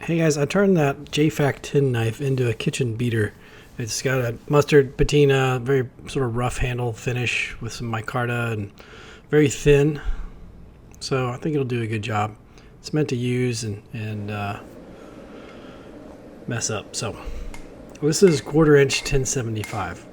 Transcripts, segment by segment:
Hey guys, I turned that JFAK tin knife into a kitchen beater. It's got a mustard patina, very sort of rough handle finish with some micarta and very thin. So I think it'll do a good job. It's meant to use and mess up. So this is 1/4 inch 1075.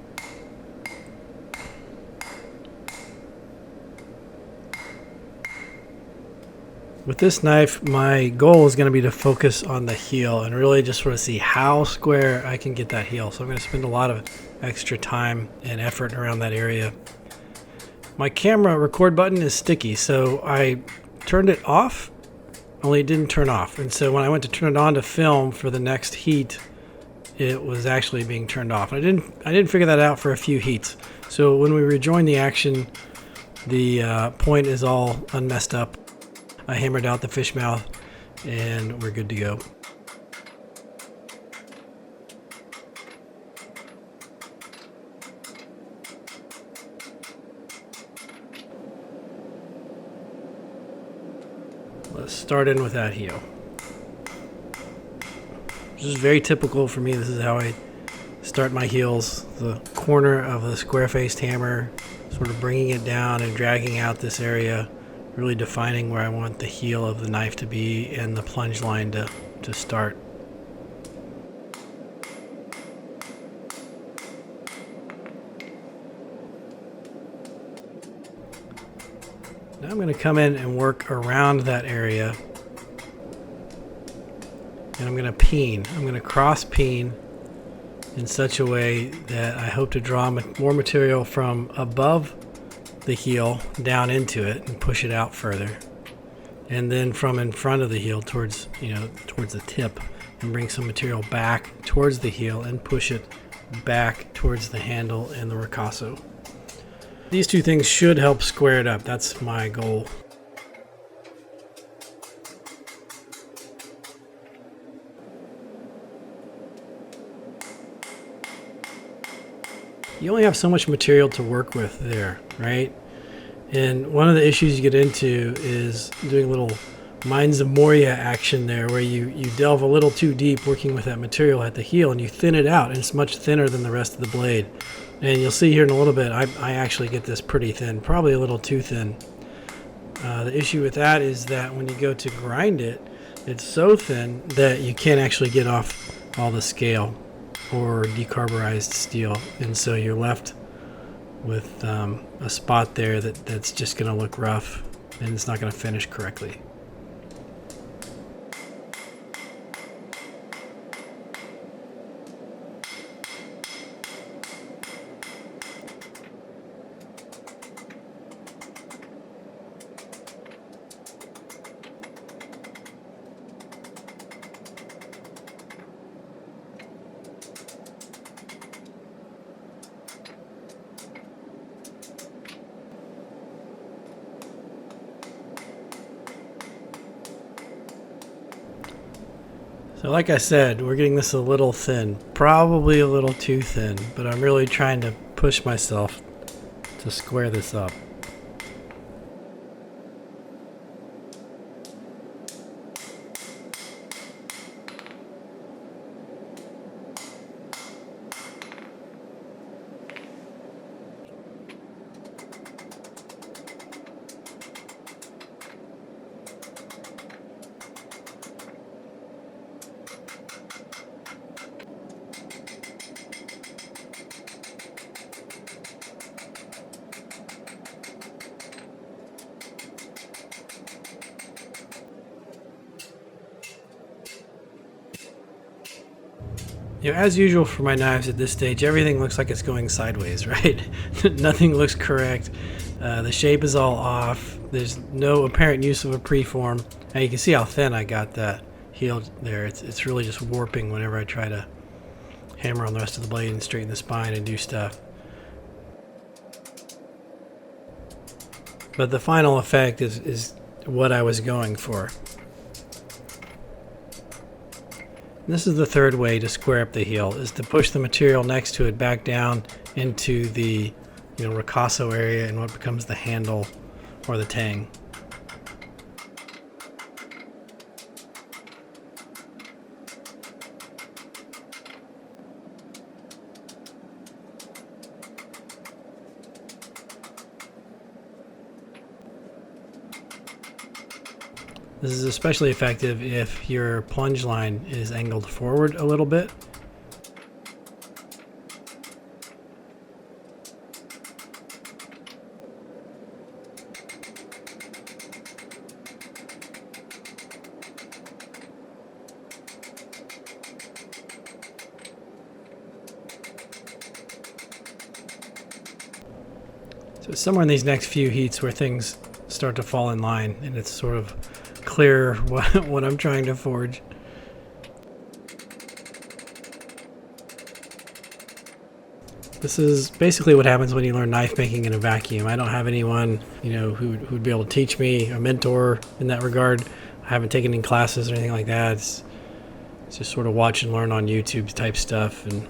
With this knife, my goal is going to be to focus on the heel and really just sort of see how square I can get that heel. So I'm going to spend a lot of extra time and effort around that area. My camera record button is sticky, so I turned it off, only it didn't turn off. And so when I went to turn it on to film for the next heat, it was actually being turned off. I didn't figure that out for a few heats. So when we rejoin the action, the point is all unmessed up. I hammered out the fish mouth and we're good to go. Let's start in with that heel. This is very typical for me. This is how I start my heels. The corner of the square-faced hammer, sort of bringing it down and dragging out this area, really defining where I want the heel of the knife to be and the plunge line to start. Now I'm going to come in and work around that area, and I'm going to peen. I'm going to cross peen in such a way that I hope to draw more material from above the heel down into it and push it out further, and then from in front of the heel towards the tip, and bring some material back towards the heel and push it back towards the handle and the ricasso. These two things should help square it up. That's my goal. You only have so much material to work with there, right? And one of the issues you get into is doing a little Mines of Moria action there, where you delve a little too deep working with that material at the heel and you thin it out, and it's much thinner than the rest of the blade. And you'll see here in a little bit, I actually get this pretty thin, probably a little too thin. The issue with that is that when you go to grind it, it's so thin that you can't actually get off all the scale or decarburized steel, and so you're left with a spot there that's just going to look rough and it's not going to finish correctly. So like I said, we're getting this a little thin, probably a little too thin, but I'm really trying to push myself to square this up. As usual for my knives at this stage, everything looks like it's going sideways, right? Nothing looks correct. The shape is all off. There's no apparent use of a preform. And you can see how thin I got that heel there. It's really just warping whenever I try to hammer on the rest of the blade and straighten the spine and do stuff. But the final effect is what I was going for. This is the third way to square up the heel, is to push the material next to it back down into the ricasso area and what becomes the handle or the tang. This is especially effective if your plunge line is angled forward a little bit. So somewhere in these next few heats where things start to fall in line and it's sort of clear what I'm trying to forge. This is basically what happens when you learn knife making in a vacuum. I don't have anyone, who'd be able to teach me, a mentor in that regard. I haven't taken any classes or anything like that. It's just sort of watch and learn on YouTube type stuff. And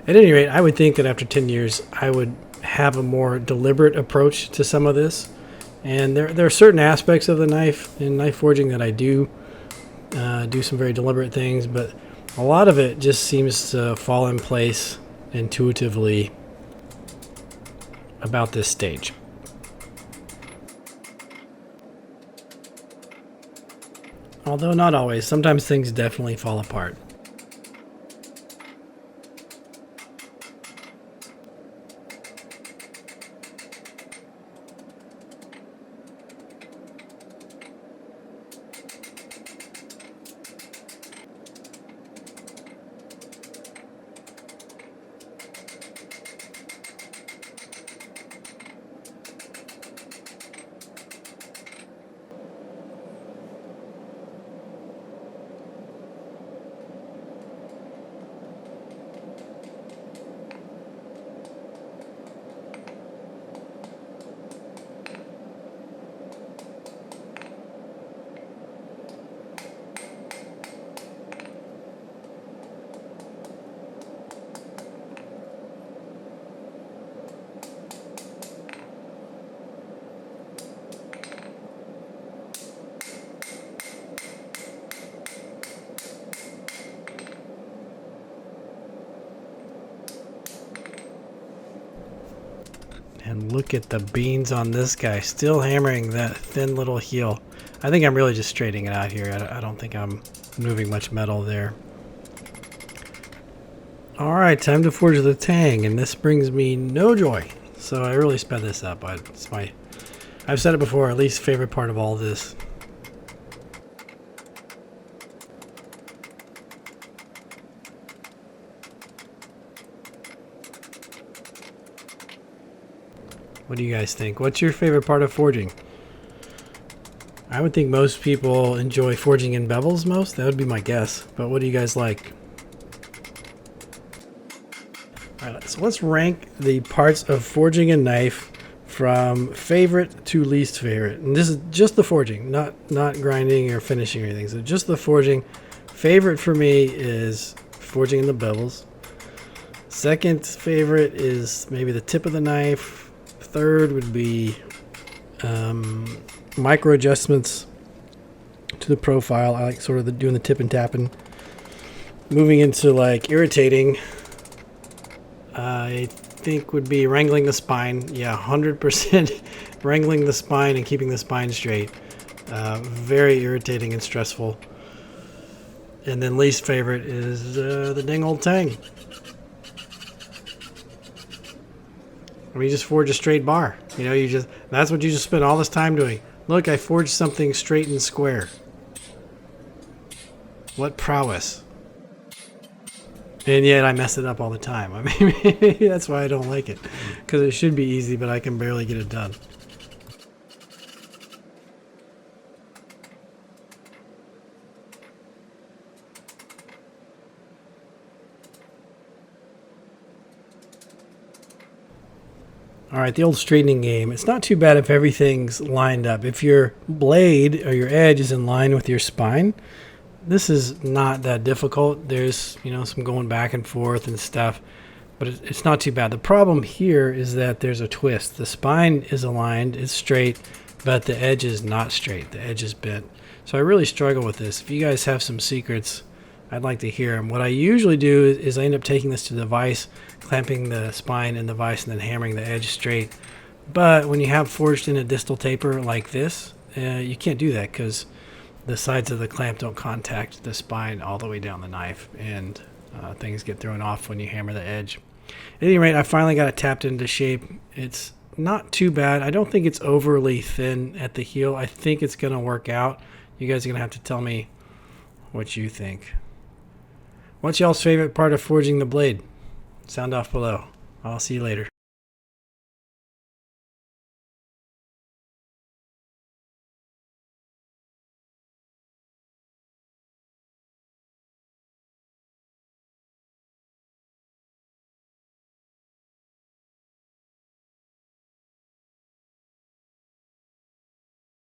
at any rate, I would think that after 10 years, I would have a more deliberate approach to some of this. And there are certain aspects of the knife in knife forging that I do some very deliberate things, but a lot of it just seems to fall in place intuitively about this stage. Although not always. Sometimes things definitely fall apart. And look at the beans on this guy, still hammering that thin little heel. I think I'm really just straightening it out here. I don't think I'm moving much metal there. Alright, time to forge the tang, and this brings me no joy. So I really sped this up. It's I've said it before, least favorite part of all this. What do you guys think? What's your favorite part of forging? I would think most people enjoy forging in bevels most. That would be my guess. But what do you guys like? Alright, so let's rank the parts of forging a knife from favorite to least favorite. And this is just the forging, not grinding or finishing or anything. So just the forging. Favorite for me is forging in the bevels. Second favorite is maybe the tip of the knife. Third would be micro adjustments to the profile. I like sort of doing the tip and tapping. Moving into like irritating, I think would be wrangling the spine. Yeah, 100% wrangling the spine and keeping the spine straight. Very irritating and stressful. And then least favorite is the dang old tang. I mean, you just forge a straight bar. That's what you just spent all this time doing. Look, I forged something straight and square. What prowess. And yet I mess it up all the time. I mean, maybe that's why I don't like it. Because it should be easy, but I can barely get it done. Alright, the old straightening game. It's not too bad if everything's lined up. If your blade or your edge is in line with your spine, this is not that difficult. There's, some going back and forth and stuff, but it's not too bad. The problem here is that there's a twist. The spine is aligned, it's straight, but the edge is not straight. The edge is bent. So I really struggle with this. If you guys have some secrets, I'd like to hear them. What I usually do is I end up taking this to the vise, clamping the spine in the vise, and then hammering the edge straight. But when you have forged in a distal taper like this, you can't do that because the sides of the clamp don't contact the spine all the way down the knife, and things get thrown off when you hammer the edge. At any rate, I finally got it tapped into shape. It's not too bad. I don't think it's overly thin at the heel. I think it's going to work out. You guys are going to have to tell me what you think. What's y'all's favorite part of forging the blade? Sound off below. I'll see you later.